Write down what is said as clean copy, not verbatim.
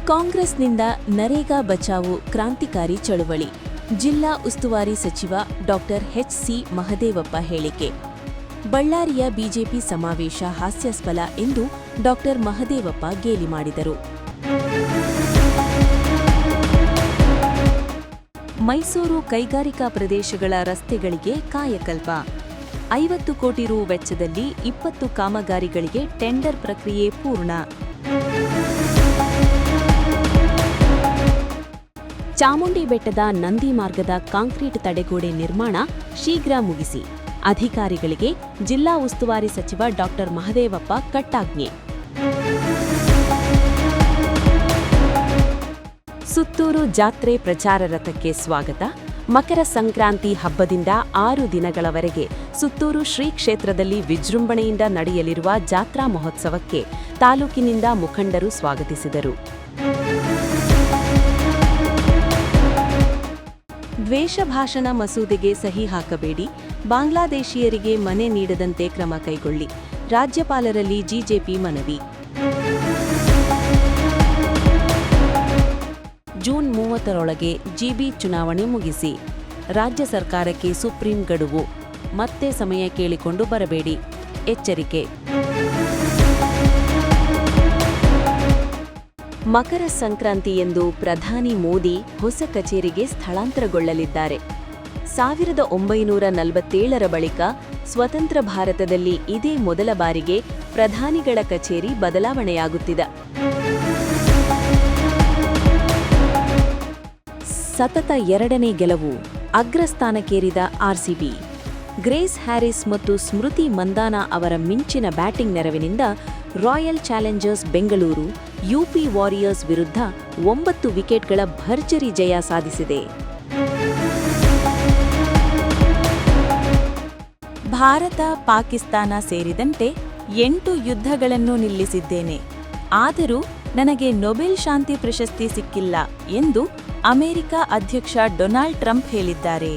ಕಾಂಗ್ರೆಸ್ನಿಂದ ನರೇಗಾ ಬಚಾವೋ ಕ್ರಾಂತಿಕಾರಿ ಚಳುವಳಿ. ಜಿಲ್ಲಾ ಉಸ್ತುವಾರಿ ಸಚಿವ ಡಾ ಎಚ್.ಸಿ. ಮಹದೇವಪ್ಪ ಹೇಳಿಕೆ. ಬಳ್ಳಾರಿಯ ಬಿಜೆಪಿ ಸಮಾವೇಶ ಹಾಸ್ಯಾಸ್ಪದ ಎಂದು ಡಾ ಮಹದೇವಪ್ಪ ಗೇಲಿ ಮಾಡಿದರು. ಮೈಸೂರು ಕೈಗಾರಿಕಾ ಪ್ರದೇಶಗಳ ರಸ್ತೆಗಳಿಗೆ ಕಾಯಕಲ್ಪ. 50 ಕೋಟಿ ರು ವೆಚ್ಚದಲ್ಲಿ 20 ಕಾಮಗಾರಿಗಳಿಗೆ ಟೆಂಡರ್ ಪ್ರಕ್ರಿಯೆ ಪೂರ್ಣ. ಚಾಮುಂಡಿ ಬೆಟ್ಟದ ನಂದಿ ಮಾರ್ಗದ ಕಾಂಕ್ರೀಟ್ ತಡೆಗೋಡೆ ನಿರ್ಮಾಣ ಶೀಘ್ರ ಮುಗಿಸಿ. ಅಧಿಕಾರಿಗಳಿಗೆ ಜಿಲ್ಲಾ ಉಸ್ತುವಾರಿ ಸಚಿವ ಡಾ ಮಹದೇವಪ್ಪ ಕಟ್ಟಾಜ್ಞೆ. ಸುತ್ತೂರು ಜಾತ್ರೆ ಪ್ರಚಾರ ರಥಕ್ಕೆ ಸ್ವಾಗತ. ಮಕರ ಸಂಕ್ರಾಂತಿ ಹಬ್ಬದಿಂದ 6 ದಿನಗಳವರೆಗೆ ಸುತ್ತೂರು ಶ್ರೀ ಕ್ಷೇತ್ರದಲ್ಲಿ ವಿಜೃಂಭಣೆಯಿಂದ ನಡೆಯಲಿರುವ ಜಾತ್ರಾ ಮಹೋತ್ಸವಕ್ಕೆ ತಾಲೂಕಿನಿಂದ ಮುಖಂಡರು ಸ್ವಾಗತಿಸಿದರು. ದ್ವೇಷ ಭಾಷಣ ಮಸೂದೆಗೆ ಸಹಿ ಹಾಕಬೇಡಿ, ಬಾಂಗ್ಲಾದೇಶೀಯರಿಗೆ ಮನೆ ನೀಡದಂತೆ ಕ್ರಮ ಕೈಗೊಳ್ಳಿ. ರಾಜ್ಯಪಾಲರಲ್ಲಿ ಜಿಜೆಪಿ ಮನವಿ. ಜೂನ್ 30ರೊಳಗೆ ಜಿಬಿ ಚುನಾವಣೆ ಮುಗಿಸಿ. ರಾಜ್ಯ ಸರ್ಕಾರಕ್ಕೆ ಸುಪ್ರೀಂ ಗಡುವು. ಮತ್ತೆ ಸಮಯ ಕೇಳಿಕೊಂಡು ಬರಬೇಡಿ. ಎಚ್ಚರಿಕೆ. ಮಕರ ಸಂಕ್ರಾಂತಿಯಂದು ಪ್ರಧಾನಿ ಮೋದಿ ಹೊಸ ಕಚೇರಿಗೆ ಸ್ಥಳಾಂತರಗೊಳ್ಳಲಿದ್ದಾರೆ. 1947ರ ಬಳಿಕ ಸ್ವತಂತ್ರ ಭಾರತದಲ್ಲಿ ಇದೇ ಮೊದಲ ಬಾರಿಗೆ ಪ್ರಧಾನಿಗಳ ಕಚೇರಿ ಬದಲಾವಣೆಯಾಗುತ್ತಿದೆ. ಸತತ 2ನೇ ಗೆಲುವು. ಅಗ್ರಸ್ಥಾನಕ್ಕೇರಿದ ಆರ್ಸಿಬಿ. ಗ್ರೇಸ್ ಹ್ಯಾರಿಸ್ ಮತ್ತು ಸ್ಮೃತಿ ಮಂದಾನ ಅವರ ಮಿಂಚಿನ ಬ್ಯಾಟಿಂಗ್ ನೆರವಿನಿಂದ Royal Challengers Bengaluru UP Warriors ವಿರುದ್ಧ 9 ವಿಕೆಟ್ಗಳ ಭರ್ಜರಿ ಜಯ ಸಾಧಿಸಿದೆ. ಭಾರತ, ಪಾಕಿಸ್ತಾನ ಸೇರಿದಂತೆ 8 ಯುದ್ಧಗಳನ್ನು ನಿಲ್ಲಿಸಿದ್ದೇನೆ. ಆದರೂ ನನಗೆ ನೊಬೆಲ್ ಶಾಂತಿ ಪ್ರಶಸ್ತಿ ಸಿಕ್ಕಿಲ್ಲ ಎಂದು ಅಮೆರಿಕ ಅಧ್ಯಕ್ಷ ಡೊನಾಲ್ಡ್ ಟ್ರಂಪ್ ಹೇಳಿದ್ದಾರೆ.